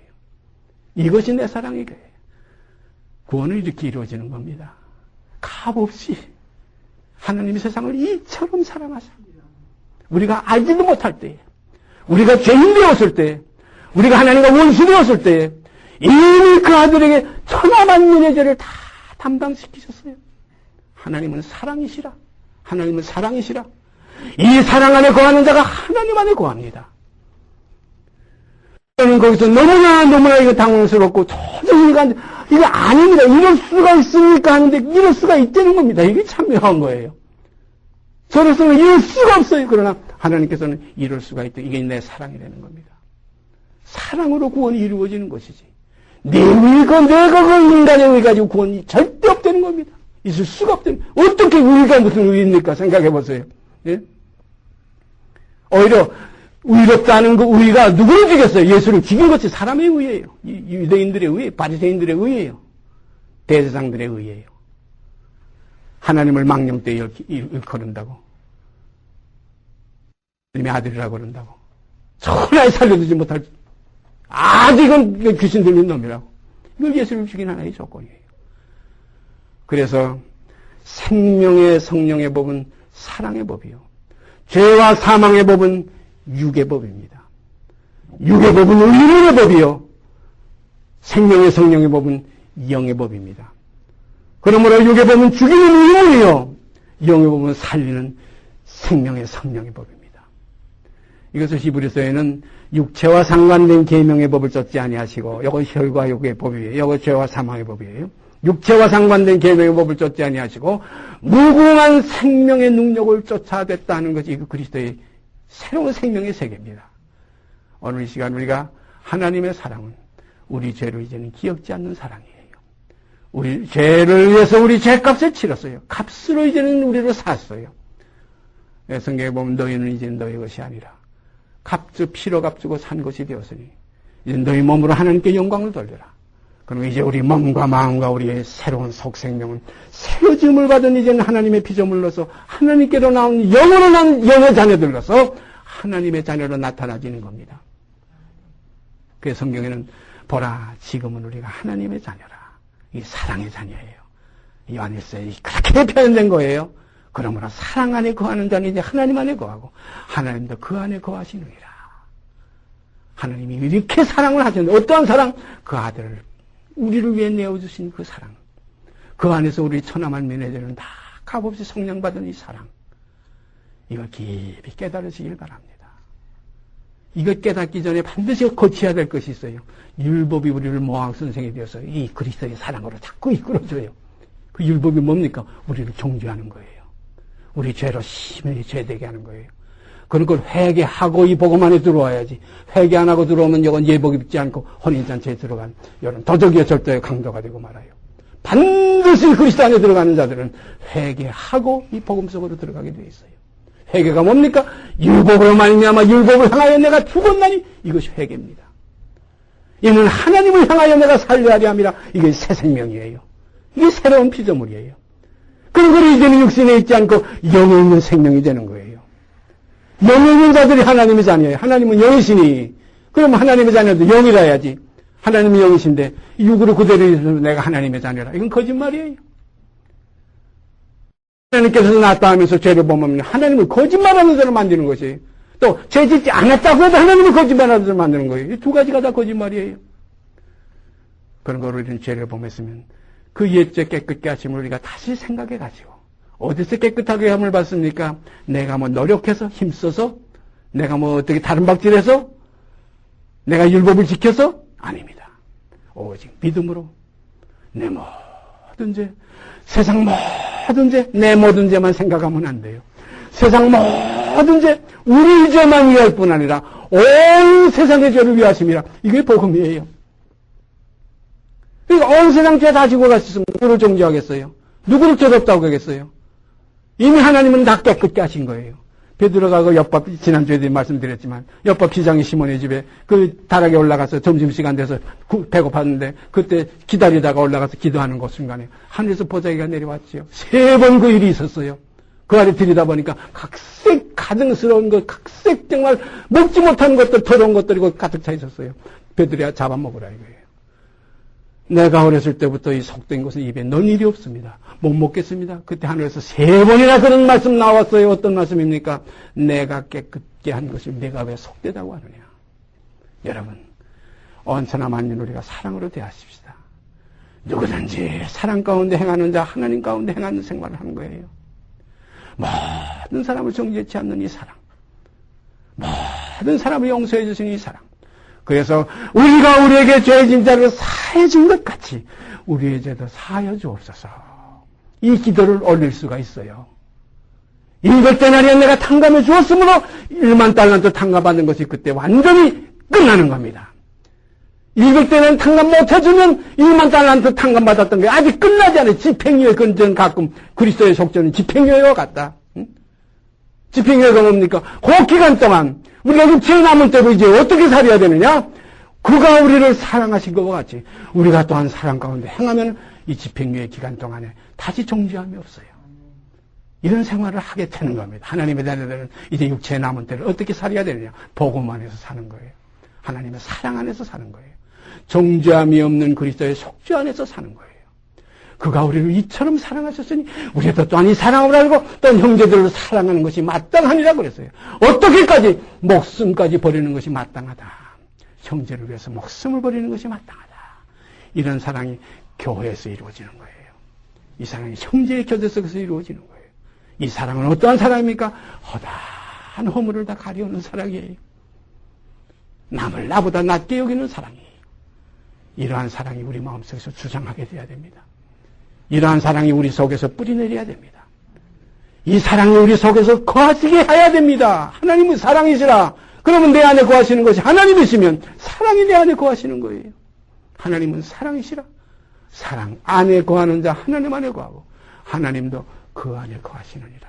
이것이 내 사랑이거예요. 구원은 이렇게 이루어지는 겁니다. 값없이 하나님이 세상을 이처럼 사랑하십니다. 우리가 알지도 못할 때에, 우리가 죄인 되었을 때에, 우리가 하나님과 원수 되었을 때에 이미 그 아들에게 천하만민의 죄를 다 담당시키셨어요. 하나님은 사랑이시라. 하나님은 사랑이시라. 이 사랑 안에 거하는 자가 하나님 안에 거합니다. 저는 거기서 너무나 이거 당황스럽고 도저히 이거 아닙니다. 이럴 수가 있습니까? 하는데 이럴 수가 있다는 겁니다. 이게 참 묘한 거예요. 저로서는 이럴 수가 없어요. 그러나 하나님께서는 이럴 수가 있다. 이게 내 사랑이라는 겁니다. 사랑으로 구원이 이루어지는 것이지. 내 의가, 내가 그 인간의 의 가지고 구원이 절대 없다는 겁니다. 있을 수가 없다는, 어떻게 의가 무슨 의입니까? 생각해 보세요. 예? 오히려 의롭다는 그 의가 누구를 죽였어요? 예수를 죽인 것이 사람의 의예요. 유대인들의 의, 바리새인들의 의예요. 대제사장들의 의예요. 하나님을 망령되이 일컬은다고. 하나님의 아들이라고 그런다고. 천하에 살려두지 못할, 아직은 귀신 들린 놈이라고. 이걸 예수를 죽인 하나의 조건이에요. 그래서 생명의 성령의 법은 사랑의 법이요. 죄와 사망의 법은 육의 법입니다. 육의 법은 의인의 법이요. 생명의 성령의 법은 영의 법입니다. 그러므로 육의 법은 죽이는 의문이요. 영의 법은 살리는 생명의 성령의 법입니다. 이것을 히브리서에는 육체와 상관된 계명의 법을 쫓지 아니하시고, 이건 혈과 육의 법이에요. 이건 죄와 사망의 법이에요. 육체와 상관된 계명의 법을 쫓지 아니하시고 무궁한 생명의 능력을 쫓아댔다는 것이 그리스도의 새로운 생명의 세계입니다. 오늘 이 시간 우리가 하나님의 사랑은 우리 죄를 이제는 기억지 않는 사랑이에요. 우리 죄를 위해서 우리 죄값을 치렀어요. 값으로 이제는 우리를 샀어요. 성경에 보면 너희는 이제 너희 것이 아니라 피로 값주고 산 것이 되었으니 이제 너희 몸으로 하나님께 영광을 돌려라. 그럼 이제 우리 몸과 마음과 우리의 새로운 속생명은 새로 지음을 받은 이제는 하나님의 피조물로서 하나님께로 나온 영으로 난 영의 자녀들로서 하나님의 자녀로 나타나지는 겁니다. 그래서 성경에는 보라 지금은 우리가 하나님의 자녀라. 이 사랑의 자녀예요. 요한일서에 그렇게 표현된 거예요. 그러므로 사랑 안에 거하는 자는 이제 하나님 안에 거하고 하나님도 그 안에 거하시느니라. 하나님이 이렇게 사랑을 하셨는데 어떠한 사랑? 그 아들을 우리를 위해 내어주신 그 사랑. 그 안에서 우리 천하만민의 죄는 다 값없이 성령받은 이 사랑. 이걸 깊이 깨달으시길 바랍니다. 이걸 깨닫기 전에 반드시 거쳐야 될 것이 있어요. 율법이 우리를 모학선생이 되어서 이 그리스도의 사랑으로 자꾸 이끌어줘요. 그 율법이 뭡니까? 우리를 정죄하는 거예요. 우리 죄로 심히 죄되게 하는 거예요. 그런 걸 회개하고 이 복음 안에 들어와야지. 회개 안 하고 들어오면 이건 예복 입지 않고 혼인잔치에 들어간 이런 도덕의 절도의 강도가 되고 말아요. 반드시 그리스도 안에 들어가는 자들은 회개하고 이 복음 속으로 들어가게 되어 있어요. 회개가 뭡니까? 율법으로 말미암아 율법을 향하여 내가 죽었나니 이것이 회개입니다. 이는 하나님을 향하여 내가 살려야 함이라. 이게 새 생명이에요. 이게 새로운 피조물이에요. 그런 걸 이제는 육신에 있지 않고 영에 있는 생명이 되는 거예요. 영에 있는 자들이 하나님의 자녀예요. 하나님은 영이시니 그럼 하나님의 자녀도 영이라 해야지. 하나님은 영이신데 육으로 그대로 있어서 내가 하나님의 자녀라. 이건 거짓말이에요. 하나님께서 낫다 하면서 죄를 범하면 하나님은 거짓말하는 자를 만드는 것이에요. 또 죄 짓지 않았다고 해도 하나님은 거짓말하는 자를 만드는 거예요. 이 두 가지가 다 거짓말이에요. 그런 거로 우리는 죄를 범했으면 그 옛죄 깨끗게 하심을 우리가 다시 생각해 가지고 어디서 깨끗하게 함을 받습니까? 내가 뭐 노력해서 힘써서 내가 뭐 어떻게 다른 박질해서 내가 율법을 지켜서 아닙니다. 오직 믿음으로 내 모든 죄 세상 모든 죄 내 모든 죄만 생각하면 안 돼요. 세상 모든 죄 우리 죄만 위할 뿐 아니라 온 세상의 죄를 위하심이라. 이게 복음이에요. 그러니까 온 세상 죄 다 지고 갔으면 누구를 정죄하겠어요? 누구를 죄롭다고 하겠어요? 이미 하나님은 다 깨끗게 하신 거예요. 베드로가 그 옆밥, 지난주에도 말씀드렸지만, 옆밥 시장이 시몬의 집에 그 다락에 올라가서 점심시간 돼서 배고팠는데, 그때 기다리다가 올라가서 기도하는 그 순간에, 하늘에서 보자기가 내려왔지요. 3번 그 일이 있었어요. 그 아래 들여다보니까 각색 가증스러운 것, 각색 정말 먹지 못한 것들, 더러운 것들이 가득 차 있었어요. 베드로야 잡아먹으라 이거예요. 내가 어렸을 때부터 이 속된 것은 입에 넣은 일이 없습니다. 못 먹겠습니다. 그때 하늘에서 3번이나 그런 말씀 나왔어요. 어떤 말씀입니까? 내가 깨끗게 한 것을 내가 왜 속되다고 하느냐. 여러분, 언제나 만일 우리가 사랑으로 대하십시다. 누구든지 사랑 가운데 행하는 자, 하나님 가운데 행하는 생활을 하는 거예요. 모든 사람을 정죄치 않는 이 사랑, 모든 사람을 용서해 주시는 이 사랑. 그래서 우리가 우리에게 죄진 자를 사해 준 것 같이 우리의 죄도 사하여 주옵소서. 이 기도를 올릴 수가 있어요. 7대나리에 내가 탕감해 주었으므로 1만 달란트 탕감받는 것이 그때 완전히 끝나는 겁니다. 700대는 탕감 못해주면 1만 달란트 탕감받았던 게 아직 끝나지 않아요. 집행유예, 그건 가끔 그리스도의 속죄는 집행유예와 같다. 응? 집행유예가 뭡니까? 그 기간 동안 우리가 지금 죄 남은 때로 이제 어떻게 살아야 되느냐? 그가 우리를 사랑하신 것과 같이 우리가 또한 사랑 가운데 행하면 이 집행유예 기간 동안에 다시 정죄함이 없어요. 이런 생활을 하게 되는 겁니다. 하나님의 자녀들은 이제 육체에 남은 때를 어떻게 살아야 되느냐? 복음 안에서 사는 거예요. 하나님의 사랑 안에서 사는 거예요. 정죄함이 없는 그리스도의 속죄 안에서 사는 거예요. 그가 우리를 이처럼 사랑하셨으니 우리도 또한 이 사랑을 알고 또 형제들을 사랑하는 것이 마땅하니라 그랬어요. 어떻게까지 목숨까지 버리는 것이 마땅하다. 형제를 위해서 목숨을 버리는 것이 마땅하다. 이런 사랑이 교회에서 이루어지는 거예요. 이 사랑이 형제의 교제 속에서 이루어지는 거예요. 이 사랑은 어떠한 사랑입니까? 허다한 허물을 다 가려우는 사랑이에요. 남을 나보다 낫게 여기는 사랑이에요. 이러한 사랑이 우리 마음속에서 주장하게 돼야 됩니다. 이러한 사랑이 우리 속에서 뿌리내려야 됩니다. 이 사랑이 우리 속에서 거하시게 해야 됩니다. 하나님은 사랑이시라. 그러면 내 안에 거하시는 것이 하나님이시면 사랑이 내 안에 거하시는 거예요. 하나님은 사랑이시라. 사랑 안에 거하는 자 하나님 안에 거하고 하나님도 그 안에 거하시느니라.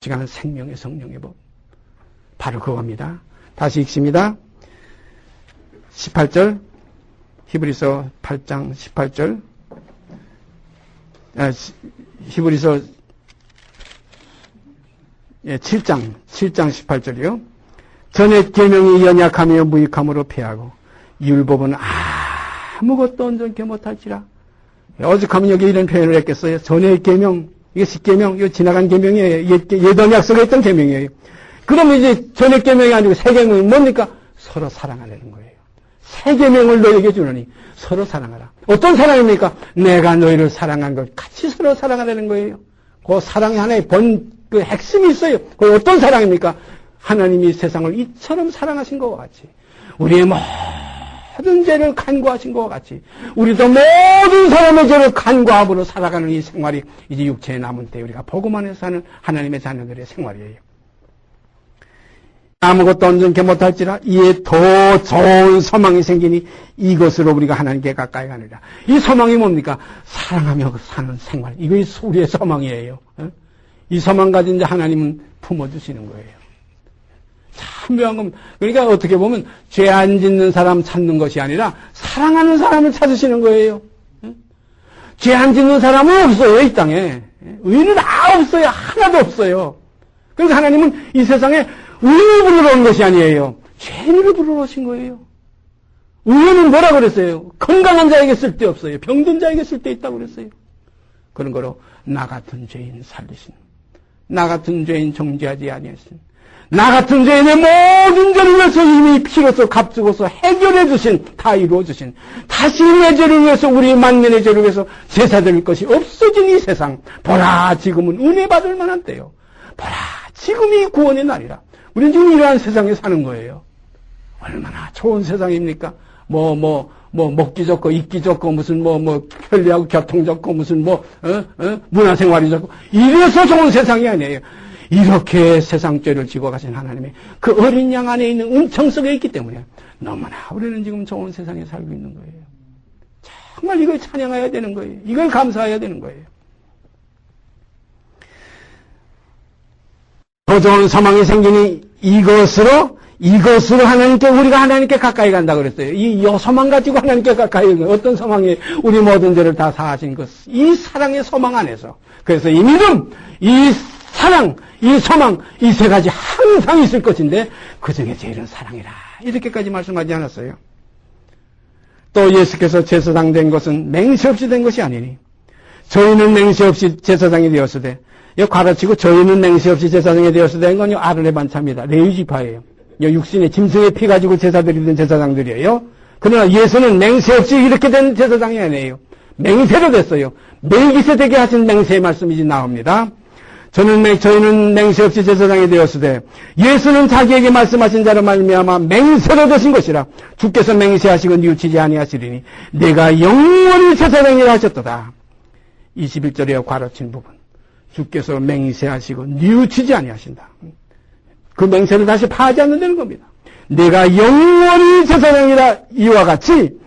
시간은 생명의 성령의 법. 바로 그겁니다. 다시 읽습니다. 18절 히브리서 8장 18절 히브리서 7장 18절이요. 전에 계명이 연약하며 무익함으로 패하고 율법은 아무것도 온전케 못할지라. 오죽하면 여기 이런 표현을 했겠어요. 전에 계명, 이게 십계명, 이거 지나간 계명이에요. 예전 약속에 있던 계명이에요. 그러면 이제 전에 계명이 아니고 새 계명이 뭡니까? 서로 사랑하라는 거예요. 새 계명을 너에게 주느니 서로 사랑하라. 어떤 사랑입니까? 내가 너희를 사랑한 것 같이 서로 사랑하라는 거예요. 그 사랑의 하나의 그 핵심이 있어요. 그 어떤 사랑입니까? 하나님이 세상을 이처럼 사랑하신 것과 같이 우리의 모든 죄를 간구하신 것과 같이 우리도 모든 사람의 죄를 간구함으로 살아가는 이 생활이 이제 육체에 남은 때 우리가 복음 안에서 사는 하나님의 자녀들의 생활이에요. 아무것도 온전케 못할지라 이에 더 좋은 소망이 생기니 이것으로 우리가 하나님께 가까이 가느라. 이 소망이 뭡니까? 사랑하며 사는 생활. 이것이 우리의 소망이에요. 이 소망 가진 이제 하나님은 품어주시는 거예요. 참 묘한 겁니다. 그러니까 어떻게 보면 죄 안 짓는 사람 찾는 것이 아니라 사랑하는 사람을 찾으시는 거예요. 죄 안 짓는 사람은 없어요, 이 땅에. 의인은 다 없어요. 하나도 없어요. 그러니까 하나님은 이 세상에 의인을 부르러 온 것이 아니에요. 죄인을 부르러 오신 거예요. 의인은 뭐라 그랬어요? 건강한 자에게 쓸데없어요. 병든 자에게 쓸데있다고 그랬어요. 그런 거로 나 같은 죄인 살리신, 나 같은 죄인 정죄하지 아니하신, 나 같은 죄인의 모든 죄를 위해서 이미 피로써 값주고서 해결해 주신, 다 이루어 주신, 다시 내 죄를 위해서, 우리 만면의 죄를 위해서 제사 드릴 것이 없어진 이 세상, 보라 지금은 은혜 받을 만한 때요. 보라 지금이 구원의 날이라. 우리는 지금 이러한 세상에 사는 거예요. 얼마나 좋은 세상입니까? 먹기 좋고, 입기 좋고, 무슨 편리하고, 교통 좋고, 무슨 문화생활이 좋고, 이래서 좋은 세상이 아니에요. 이렇게 세상죄를 지고 가신 하나님이 그 어린 양 안에 있는 은총 속에 있기 때문에 너무나 우리는 지금 좋은 세상에 살고 있는 거예요. 정말 이걸 찬양해야 되는 거예요. 이걸 감사해야 되는 거예요. 더 좋은 소망이 생기니 이것으로 하나님께, 우리가 하나님께 가까이 간다 그랬어요. 이 소망 가지고 하나님께 가까이 간 거예요. 어떤 소망이 우리 모든 죄를 다 사하신 것, 이 사랑의 소망 안에서. 그래서 이 믿음, 이 사랑, 이 소망, 이 세 가지 항상 있을 것인데 그 중에 제일은 사랑이라. 이렇게까지 말씀하지 않았어요. 또 예수께서 제사장 된 것은 맹세 없이 된 것이 아니니 저희는 맹세 없이 제사장이 되었으되, 가르치고 저희는 맹세 없이 제사장이 되었으되 된 건 아론의 반차입니다. 레위 지파예요. 육신의 짐승의 피 가지고 제사 드리던 제사장들이에요. 그러나 예수는 맹세 없이 이렇게 된 제사장이 아니에요. 맹세로 됐어요. 멜기세덱에게 하신 맹세의 말씀이 나옵니다. 저희는 맹세 없이 제사장이 되었으되 예수는 자기에게 말씀하신 자로 말미암아 맹세로 되신 것이라. 주께서 맹세하시고 뉘우치지 아니하시리니 내가 영원히 제사장이라 하셨도다. 21절에 괄호친 부분. 주께서 맹세하시고 뉘우치지 아니하신다. 그 맹세를 다시 파하지 않는다는 겁니다. 내가 영원히 제사장이라. 이와 같이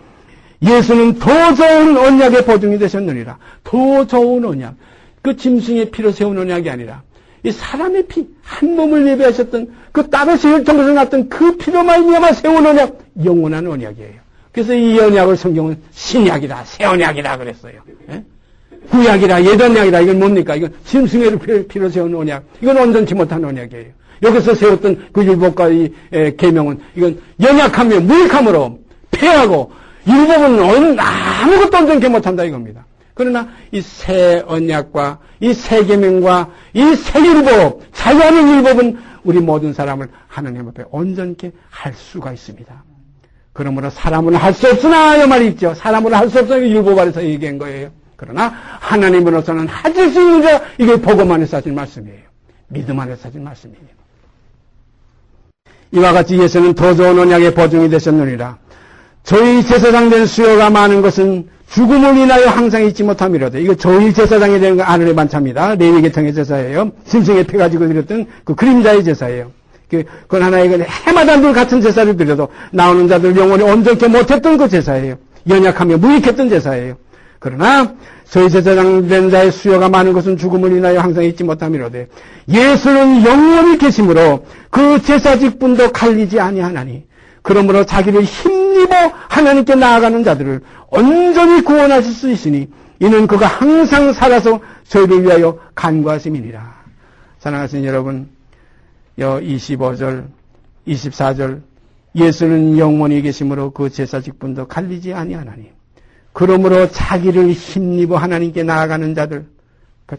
예수는 더 좋은 언약의 보증이 되셨느니라. 더 좋은 언약. 그 짐승의 피로 세운 언약이 아니라 이 사람의 피, 한 몸을 예배하셨던 그 따로 세일통에서 났던 그 피로 말미암아 세운 언약, 영원한 언약이에요. 그래서 이 언약을 성경은 신약이다, 새 언약이다 그랬어요. 예? 구약이라, 옛 언약이라. 이건 뭡니까? 이건 짐승의 피로 세운 언약. 이건 온전치 못한 언약이에요. 여기서 세웠던 그 율법과 이 계명은 이건 연약하며 무익함으로 폐하고 율법은 아무것도 온전케 못한다 이겁니다. 그러나 이 새 언약과 이 새 계명과 이 새 율법, 자유하는 율법은 우리 모든 사람을 하나님 앞에 온전케 할 수가 있습니다. 그러므로 사람은 할 수 없으나 이 말이 있죠. 사람은 할 수 없으나 율법 아래서 얘기한 거예요. 그러나 하나님으로서는 하실 수 있는 자, 이게 복음 안에서 하신 말씀이에요. 믿음 안에서 하신 말씀이에요. 이와 같이 예수는 더 좋은 언약의 보증이 되셨느니라. 저희 제사장 된 수요가 많은 것은 죽음을 인하여 항상 잊지 못함이로되. 이거 저희 제사장이 되는 건 아론의 반차입니다. 레위 계통의 제사예요. 짐승의 피 가지고 드렸던 그 그림자의 제사예요. 그건 하나의 해마다 늘 같은 제사를 드려도 나오는 자들 영혼이 온전케 못했던 그 제사예요. 연약하며 무익했던 제사예요. 그러나 저희 제사장 된 자의 수요가 많은 것은 죽음을 인하여 항상 잊지 못함이로되 예수는 영원히 계심으로 그 제사직분도 갈리지 아니하나니 그러므로 자기를 힘입어 하나님께 나아가는 자들을 온전히 구원하실 수 있으니 이는 그가 항상 살아서 저희를 위하여 간구하심이니라. 사랑하시는 여러분, 25절, 24절 예수는 영원히 계심으로 그 제사직분도 갈리지 아니하나니 그러므로 자기를 힘입어 하나님께 나아가는 자들,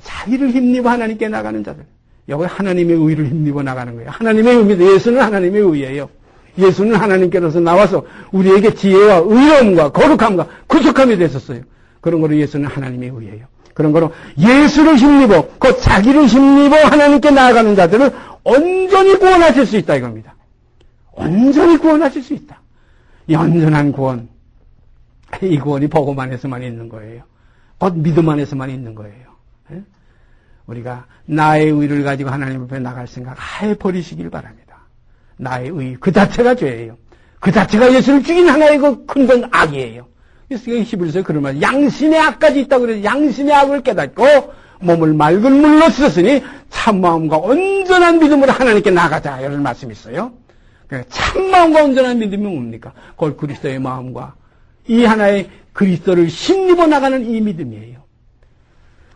자기를 힘입어 하나님께 나아가는 자들, 여기 하나님의 의를 힘입어 나가는 거예요. 하나님의 의입니다. 예수는 하나님의 의예요. 예수는 하나님께로서 나와서 우리에게 지혜와 의로움과 거룩함과 구속함이 되셨어요. 그런 거로 예수는 하나님의 의예요. 그런 거로 예수를 힘입어, 그 자기를 힘입어 하나님께 나아가는 자들을 온전히 구원하실 수 있다 이겁니다. 온전히 구원하실 수 있다. 이 온전한 구원, 이 구원이 복음 안에서만 있는 거예요. 곧 믿음 안에서만 있는 거예요. 우리가 나의 의를 가지고 하나님 앞에 나갈 생각 아예 버리시길 바랍니다. 나의 의, 그 자체가 죄예요. 그 자체가 예수를 죽인 하나의 그 큰 건 악이에요. 그래서 히브리서에 그런 말, 양심의 악까지 있다고 그래서 양심의 악을 깨닫고 몸을 맑은 물로 씻었으니 참마음과 온전한 믿음으로 하나님께 나가자 이런 말씀이 있어요. 참마음과 온전한 믿음이 뭡니까? 그걸 그리스도의 마음과 이 하나의 그리스도를 힘입어 나가는 이 믿음이에요.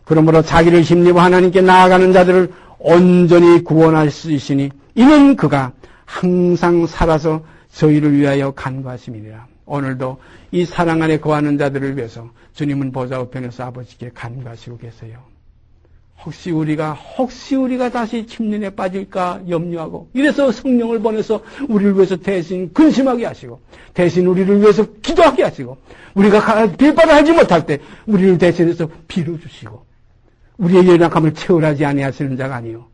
그러므로 자기를 힘입어 하나님께 나아가는 자들을 온전히 구원할 수 있으니 이는 그가 항상 살아서 저희를 위하여 간구하심이니라. 오늘도 이 사랑 안에 거하는 자들을 위해서 주님은 보좌 우편에서 아버지께 간구하시고 계세요. 혹시 우리가 다시 침륜에 빠질까 염려하고, 이래서 성령을 보내서 우리를 위해서 대신 근심하게 하시고, 대신 우리를 위해서 기도하게 하시고, 우리가 빌바를 하지 못할 때 우리를 대신해서 빌어주시고, 우리의 연약함을 채울하지 아니하시는 자가 아니요,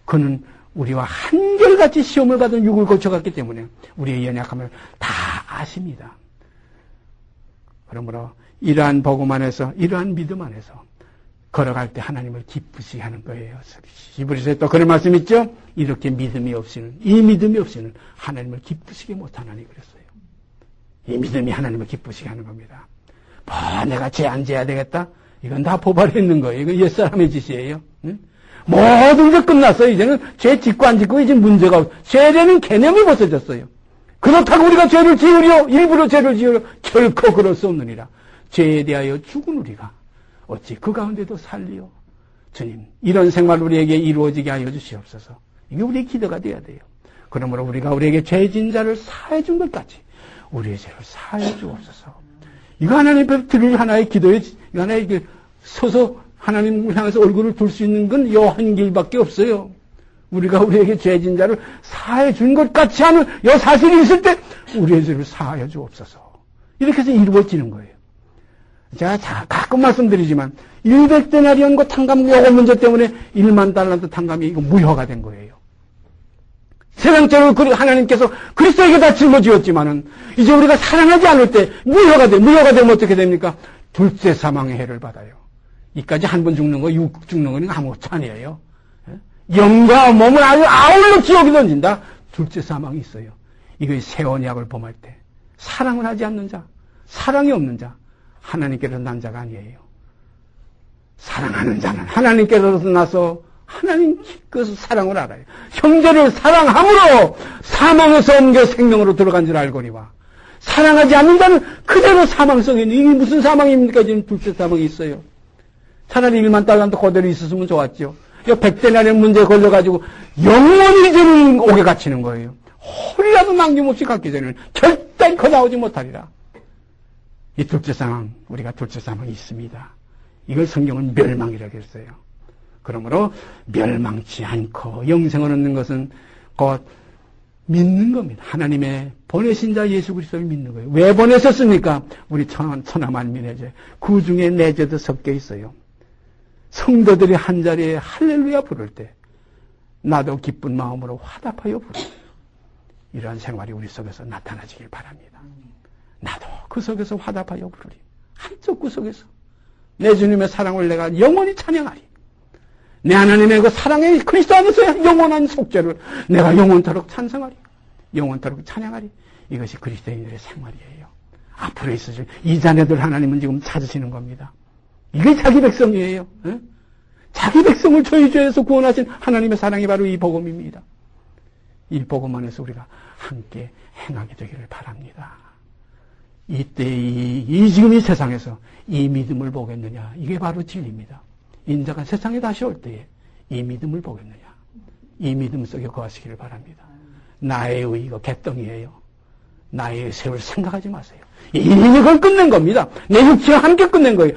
그는 우리와 한결같이 시험을 받은 육을 고쳐갔기 때문에 우리의 연약함을 다 아십니다. 그러므로 이러한 복음 안에서, 이러한 믿음 안에서 걸어갈 때 하나님을 기쁘시게 하는 거예요. 히브리서에 또 그런 말씀 있죠? 이렇게 믿음이 없이는, 이 믿음이 없이는 하나님을 기쁘시게 못하나니 그랬어요. 이 믿음이 하나님을 기쁘시게 하는 겁니다. 내가 죄 안 져야 되겠다? 이건 다 포발해 있는 거예요. 이건 옛사람의 짓이에요. 응? 모든 게 끝났어요. 이제는 죄 짓고 안 짓고 이제 문제가 없어요. 죄라는 개념이 벗어졌어요. 그렇다고 우리가 죄를 지으려, 일부러 죄를 지으려, 결코 그럴 수 없느니라. 죄에 대하여 죽은 우리가 어찌 그 가운데도 살리요. 주님, 이런 생활 우리에게 이루어지게 하여 주시옵소서. 이게 우리의 기도가 돼야 돼요. 그러므로 우리가 우리에게 죄진 자를 사해 준 것까지 우리의 죄를 사해 주옵소서. 이거 하나님 앞에 드릴 하나의 기도에, 하나의 서서 하나님을 향해서 얼굴을 둘 수 있는 건 요 한 길밖에 없어요. 우리가 우리에게 죄진 자를 사해 준 것 같이 하는 요 사실이 있을 때 우리의 죄를 사하여 주옵소서. 이렇게 해서 이루어지는 거예요. 제가 가끔 말씀드리지만 100데나리온과 탕감 요거 문제 때문에 1만 달란트 탕감이 이거 무효가 된 거예요. 세상적으로 하나님께서 그리스도에게 다 짊어지었지만은 이제 우리가 사랑하지 않을 때 무효가 돼. 무효가 되면 어떻게 됩니까? 둘째 사망의 해를 받아요. 이까지 한 번 죽는 거, 6 죽는 거는 아무것도 아니에요. 영과 몸을 아주 아울러 지옥에 던진다. 둘째 사망이 있어요. 이거 새 언약을 범할 때 사랑을 하지 않는 자, 사랑이 없는 자, 하나님께로 난 자가 아니에요. 사랑하는 자는 하나님께로서 나서 하나님께서 사랑을 알아요. 형제를 사랑함으로 사망에서 옮겨 생명으로 들어간 줄 알거니와, 사랑하지 않는 자는 그대로 사망 속에 있는, 이게 무슨 사망입니까? 지금 둘째 사망이 있어요. 차라리 1만 달란트 그대로 있었으면 좋았죠. 이 100데나리온 문제에 걸려가지고 영원히 이제는 옥에 갇히는 거예요. 홀이라도 남김없이 갖기 전에는 결단코 나오지 못하리라. 이 둘째 사망, 우리가 둘째 사망이 있습니다. 이걸 성경은 멸망이라고 했어요. 그러므로 멸망치 않고 영생을 얻는 것은 곧 믿는 겁니다. 하나님의 보내신 자 예수 그리스도를 믿는 거예요. 왜 보내셨습니까? 우리 천하만민의 죄, 그 중에 내 죄도 섞여 있어요. 성도들이 한자리에 할렐루야 부를 때 나도 기쁜 마음으로 화답하여 부르요. 이러한 생활이 우리 속에서 나타나지길 바랍니다. 나도 그 속에서 화답하여 부르리. 한쪽 구석에서 내 주님의 사랑을 내가 영원히 찬양하리. 내 하나님의 그 사랑의 그리스도 안에서 영원한 속죄를 내가 영원토록 찬성하리. 영원토록 찬양하리. 이것이 그리스도인들의 생활이에요. 앞으로 있으실 이 자녀들 하나님은 지금 찾으시는 겁니다. 이게 자기 백성이에요. 에? 자기 백성을 저희 죄에서 구원하신 하나님의 사랑이 바로 이 복음입니다. 이 복음 안에서 우리가 함께 행하게 되기를 바랍니다. 이때 지금 이 세상에서 이 믿음을 보겠느냐, 이게 바로 진리입니다. 인자가 세상에 다시 올 때에 이 믿음을 보겠느냐, 이 믿음 속에 거하시기를 바랍니다. 나의 의가 개덩이에요. 나의 세월 생각하지 마세요. 이걸 끝낸 겁니다. 내 육체와 함께 끝낸 거예요.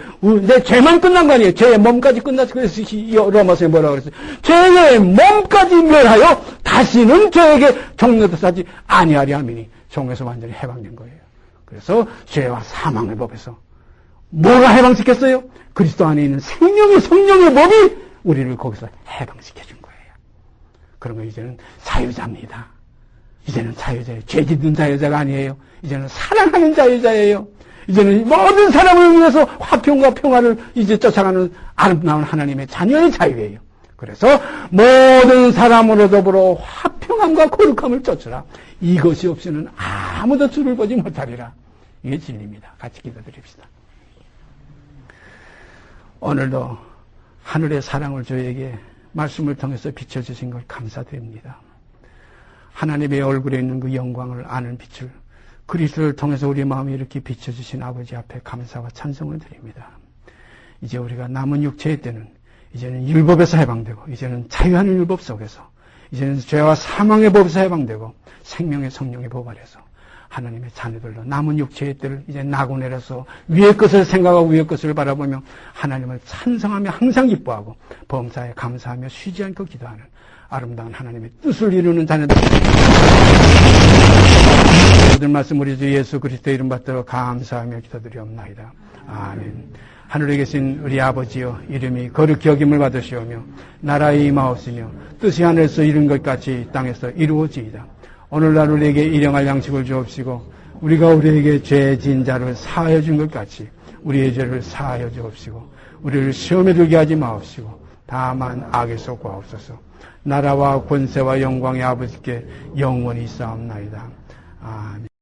내 죄만 끝난 거 아니에요. 죄의 몸까지 끝났어요. 그래서 로마서에 뭐라고 그랬어요? 죄의 몸까지 멸하여 다시는 죄에게 종로도 싸지 아니하리 하미니, 종에서 완전히 해방된 거예요. 그래서 죄와 사망의 법에서 뭐가 해방시켰어요? 그리스도 안에 있는 생명의 성령의 법이 우리를 거기서 해방시켜준 거예요. 그러면 이제는 자유자입니다. 이제는 자유자예요. 죄 짓는 자유자가 아니에요. 이제는 사랑하는 자유자예요. 이제는 모든 사람을 위해서 화평과 평화를 이제 쫓아가는 아름다운 하나님의 자녀의 자유예요. 그래서 모든 사람으로 더불어 화평함과 거룩함을 쫓으라. 이것이 없이는 아무도 주를 보지 못하리라. 이게 진리입니다. 같이 기도드립시다. 오늘도 하늘의 사랑을 저에게 말씀을 통해서 비춰주신 걸 감사드립니다. 하나님의 얼굴에 있는 그 영광을 아는 빛을 그리스도를 통해서 우리 마음이 이렇게 비춰주신 아버지 앞에 감사와 찬송을 드립니다. 이제 우리가 남은 육체의 때는 이제는 율법에서 해방되고 이제는 자유하는 율법 속에서 이제는 죄와 사망의 법에서 해방되고 생명의 성령의 법 아래서 하나님의 자녀들로 남은 육체의 때를 이제 나고 내려서 위의 것을 생각하고 위의 것을 바라보며 하나님을 찬송하며 항상 기뻐하고 범사에 감사하며 쉬지 않고 기도하는 아름다운 하나님의 뜻을 이루는 자녀들. 모든 말씀 우리 주 예수 그리스도의 이름 받들어 감사하며 기도드리옵나이다. 아멘. 하늘에 계신 우리 아버지여, 이름이 거룩히 여김을 받으시오며 나라에 임하옵시며 뜻이 하늘에서 이룬 것 같이 땅에서 이루어지이다. 오늘날 우리에게 일용할 양식을 주옵시고 우리가 우리에게 죄 지은 자를 사하여 준 것 같이 우리의 죄를 사하여 주옵시고 우리를 시험에 들게 하지 마옵시고 다만 악에서 구하옵소서. 나라와 권세와 영광의 아버지께 영원히 있사옵나이다. 아멘.